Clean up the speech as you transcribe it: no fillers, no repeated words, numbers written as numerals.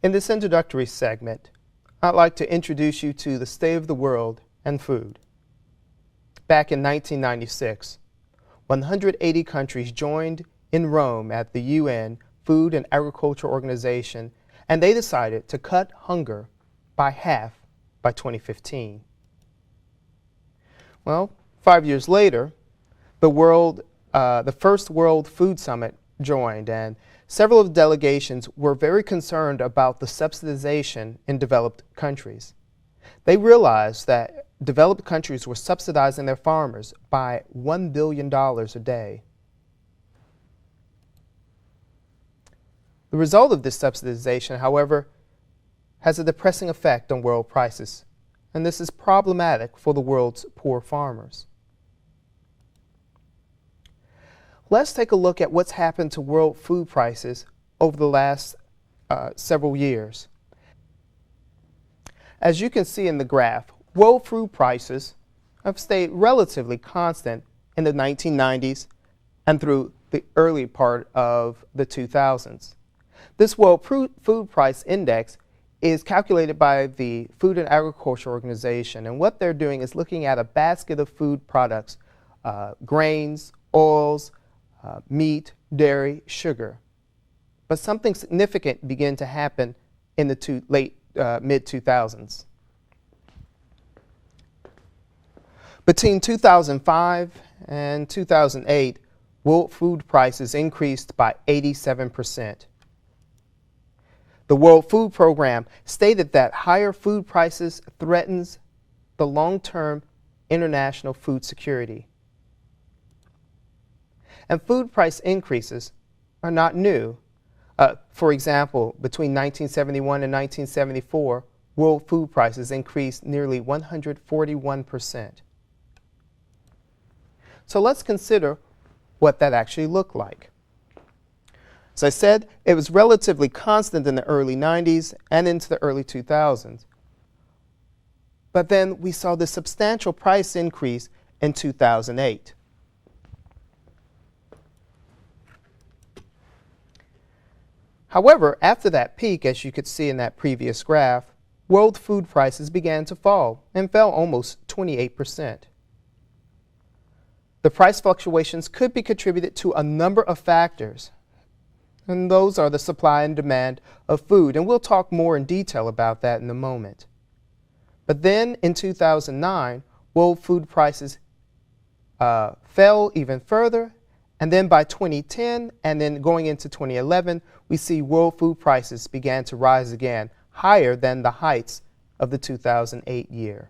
In this introductory segment, I'd like to introduce you to the state of the world and food. Back in 1996, 180 countries joined in Rome at the UN Food and Agriculture Organization, and they decided to cut hunger by half by 2015. Well, 5 years later, the first World Food Summit joined, and several of the delegations were very concerned about the subsidization in developed countries. They realized that developed countries were subsidizing their farmers by $1 billion a day. The result of this subsidization, however, has a depressing effect on world prices, and this is problematic for the world's poor farmers. Let's take a look at what's happened to world food prices over the last several years. As you can see in the graph, world food prices have stayed relatively constant in the 1990s and through the early part of the 2000s. This World Food Price Index is calculated by the Food and Agriculture Organization, and what they're doing is looking at a basket of food products, grains, oils, meat, dairy, sugar. But something significant began to happen in the mid-2000s. Between 2005 and 2008, world food prices increased by 87%. The World Food Program stated that higher food prices threatens the long-term international food security. And food price increases are not new. For example, between 1971 and 1974, world food prices increased nearly 141%. So let's consider what that actually looked like. As I said, it was relatively constant in the early 90s and into the early 2000s. But then we saw this substantial price increase in 2008. However, after that peak, as you could see in that previous graph, world food prices began to fall and fell almost 28%. The price fluctuations could be contributed to a number of factors, and those are the supply and demand of food, and we'll talk more in detail about that in a moment. But then in 2009, world food prices fell even further, and then by 2010 and then going into 2011, we see world food prices began to rise again, higher than the heights of the 2008 year.